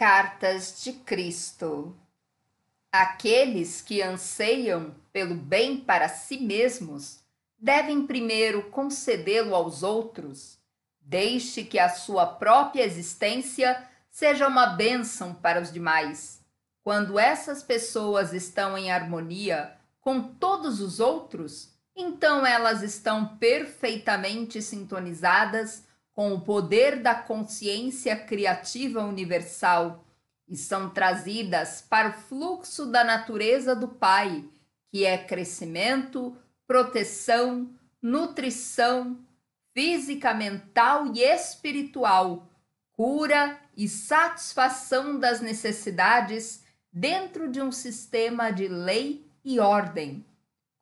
Cartas de Cristo. Aqueles que anseiam pelo bem para si mesmos devem primeiro concedê-lo aos outros. Deixe que a sua própria existência seja uma bênção para os demais. Quando essas pessoas estão em harmonia com todos os outros, então elas estão perfeitamente sintonizadas com o poder da consciência criativa universal e são trazidas para o fluxo da natureza do Pai, que é crescimento, proteção, nutrição física, mental e espiritual, cura e satisfação das necessidades dentro de um sistema de lei e ordem.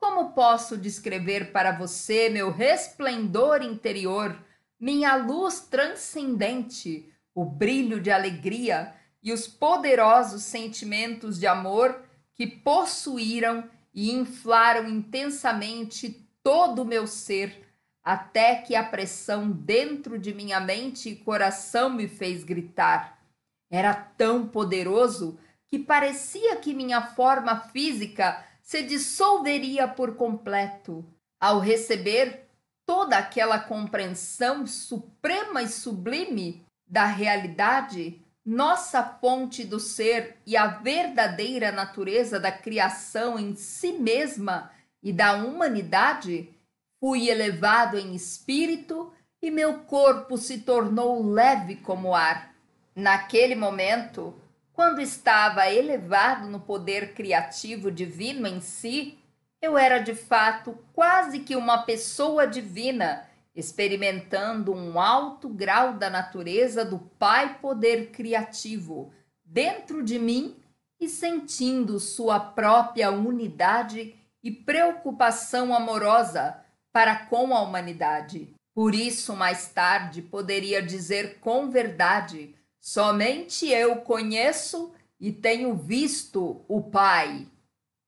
Como posso descrever para você meu resplendor interior, minha luz transcendente, o brilho de alegria e os poderosos sentimentos de amor que possuíram e inflaram intensamente todo o meu ser, até que a pressão dentro de minha mente e coração me fez gritar. Era tão poderoso que parecia que minha forma física se dissolveria por completo. Ao receber toda aquela compreensão suprema e sublime da realidade, nossa fonte do ser e a verdadeira natureza da criação em si mesma e da humanidade, fui elevado em espírito e meu corpo se tornou leve como ar. Naquele momento, quando estava elevado no poder criativo divino em si, eu era de fato quase que uma pessoa divina, experimentando um alto grau da natureza do Pai Poder Criativo dentro de mim e sentindo sua própria unidade e preocupação amorosa para com a humanidade. Por isso, mais tarde, poderia dizer com verdade: somente eu conheço e tenho visto o Pai.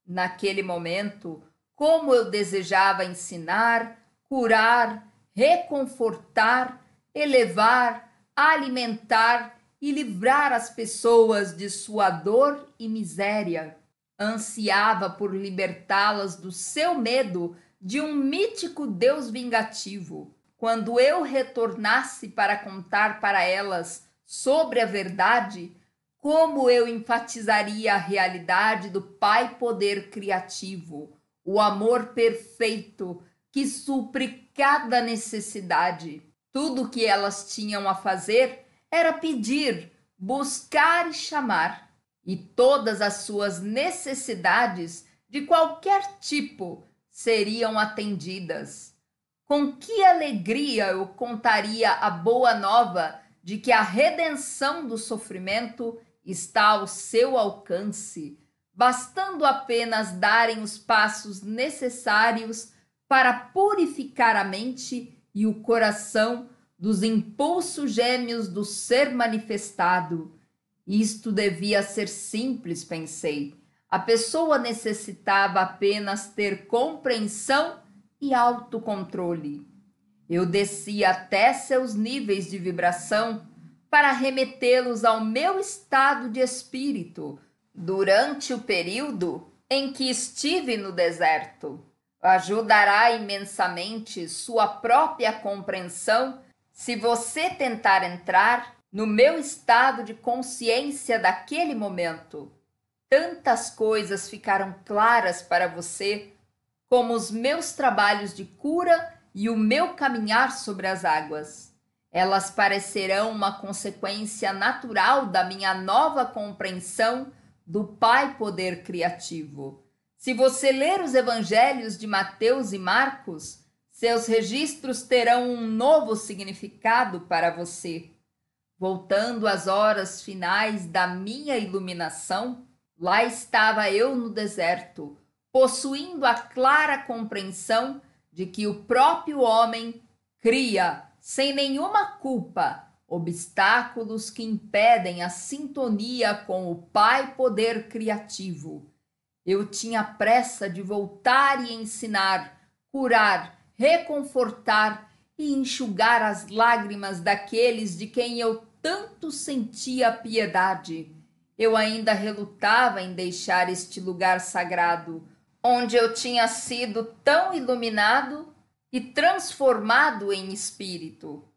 Naquele momento, como eu desejava ensinar, curar, reconfortar, elevar, alimentar e livrar as pessoas de sua dor e miséria. Ansiava por libertá-las do seu medo de um mítico Deus vingativo. Quando eu retornasse para contar para elas sobre a verdade, como eu enfatizaria a realidade do Pai Poder Criativo, o amor perfeito que supre cada necessidade. Tudo o que elas tinham a fazer era pedir, buscar e chamar, e todas as suas necessidades de qualquer tipo seriam atendidas. Com que alegria eu contaria a boa nova de que a redenção do sofrimento está ao seu alcance, bastando apenas darem os passos necessários para purificar a mente e o coração dos impulsos gêmeos do ser manifestado. Isto devia ser simples, pensei. A pessoa necessitava apenas ter compreensão e autocontrole. Eu desci até seus níveis de vibração para remetê-los ao meu estado de espírito durante o período em que estive no deserto. Ajudará imensamente sua própria compreensão se você tentar entrar no meu estado de consciência daquele momento. Tantas coisas ficaram claras para você, como os meus trabalhos de cura e o meu caminhar sobre as águas. Elas parecerão uma consequência natural da minha nova compreensão do Pai Poder Criativo. Se você ler os evangelhos de Mateus e Marcos, seus registros terão um novo significado para você. Voltando às horas finais da minha iluminação, lá estava eu no deserto, possuindo a clara compreensão de que o próprio homem cria, sem nenhuma culpa, obstáculos que impedem a sintonia com o Pai Poder Criativo. Eu tinha pressa de voltar e ensinar, curar, reconfortar e enxugar as lágrimas daqueles de quem eu tanto sentia piedade, eu ainda relutava em deixar este lugar sagrado, onde eu tinha sido tão iluminado e transformado em espírito.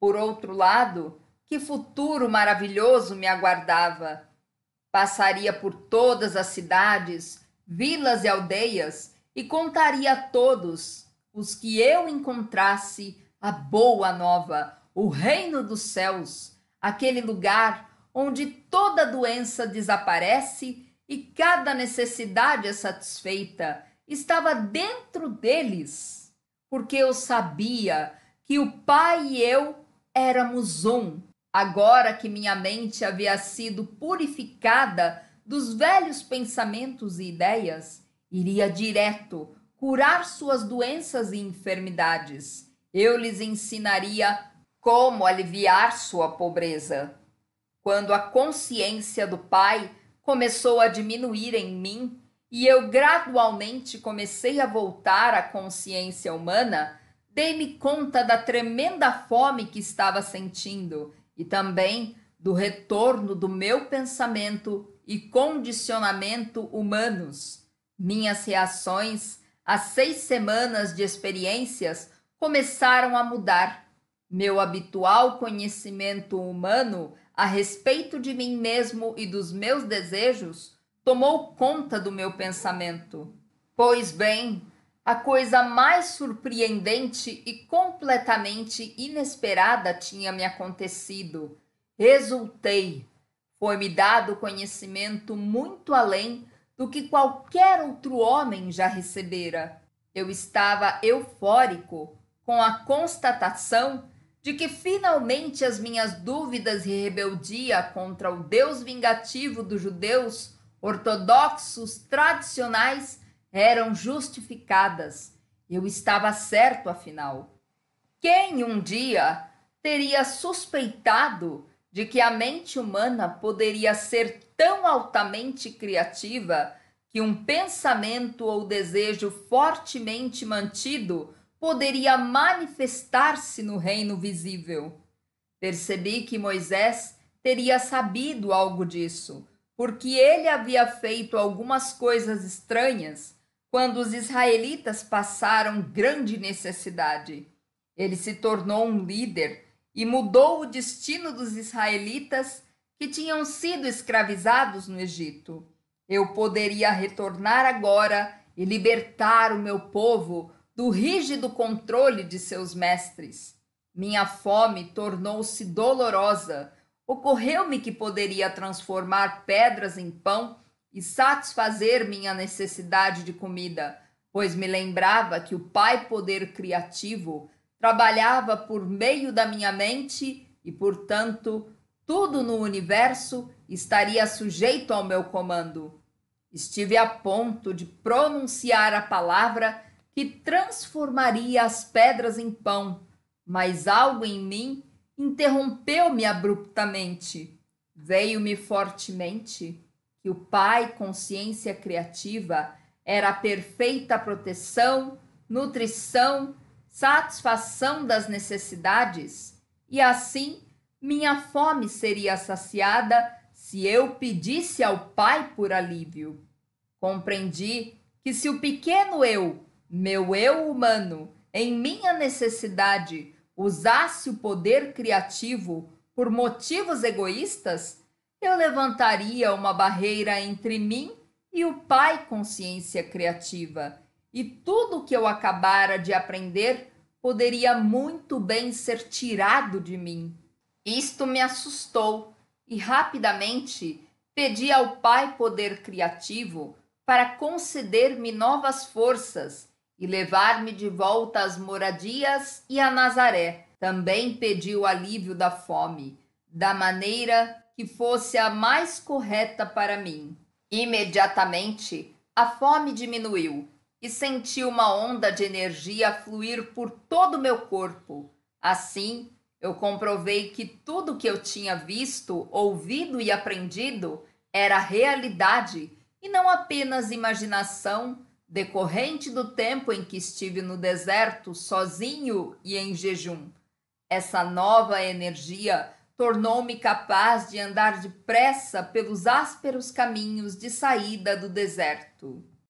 Por outro lado, que futuro maravilhoso me aguardava! Passaria por todas as cidades, vilas e aldeias e contaria a todos os que eu encontrasse a boa nova, o reino dos céus, aquele lugar onde toda doença desaparece e cada necessidade é satisfeita. Estava dentro deles, porque eu sabia que o Pai e eu éramos um. Agora que minha mente havia sido purificada dos velhos pensamentos e ideias, iria direto curar suas doenças e enfermidades. Eu lhes ensinaria como aliviar sua pobreza. Quando a consciência do Pai começou a diminuir em mim e eu gradualmente comecei a voltar à consciência humana, dei-me conta da tremenda fome que estava sentindo e também do retorno do meu pensamento e condicionamento humanos. Minhas reações às 6 semanas de experiências começaram a mudar. Meu habitual conhecimento humano a respeito de mim mesmo e dos meus desejos tomou conta do meu pensamento. Pois bem, a coisa mais surpreendente e completamente inesperada tinha me acontecido. Exultei. Foi-me dado conhecimento muito além do que qualquer outro homem já recebera. Eu estava eufórico com a constatação de que finalmente as minhas dúvidas e rebeldia contra o Deus vingativo dos judeus ortodoxos tradicionais eram justificadas. Eu estava certo, afinal. Quem um dia teria suspeitado de que a mente humana poderia ser tão altamente criativa que um pensamento ou desejo fortemente mantido poderia manifestar-se no reino visível? Percebi que Moisés teria sabido algo disso, porque ele havia feito algumas coisas estranhas quando os israelitas passaram grande necessidade. Ele se tornou um líder e mudou o destino dos israelitas que tinham sido escravizados no Egito. Eu poderia retornar agora e libertar o meu povo do rígido controle de seus mestres. Minha fome tornou-se dolorosa. Ocorreu-me que poderia transformar pedras em pão e satisfazer minha necessidade de comida, pois me lembrava que o Pai Poder Criativo trabalhava por meio da minha mente e, portanto, tudo no universo estaria sujeito ao meu comando. Estive a ponto de pronunciar a palavra que transformaria as pedras em pão, mas algo em mim interrompeu-me abruptamente. Veio-me fortemente que o Pai, consciência criativa, era a perfeita proteção, nutrição, satisfação das necessidades, e assim minha fome seria saciada se eu pedisse ao Pai por alívio. Compreendi que se o pequeno eu, meu eu humano, em minha necessidade, usasse o poder criativo por motivos egoístas, eu levantaria uma barreira entre mim e o Pai consciência criativa, e tudo o que eu acabara de aprender poderia muito bem ser tirado de mim. Isto me assustou e rapidamente pedi ao Pai Poder Criativo para conceder-me novas forças e levar-me de volta às moradias e a Nazaré. Também pedi o alívio da fome, da maneira que fosse a mais correta para mim. Imediatamente, a fome diminuiu e senti uma onda de energia fluir por todo o meu corpo. Assim, eu comprovei que tudo que eu tinha visto, ouvido e aprendido era realidade e não apenas imaginação decorrente do tempo em que estive no deserto sozinho e em jejum. Essa nova energia tornou-me capaz de andar depressa pelos ásperos caminhos de saída do deserto.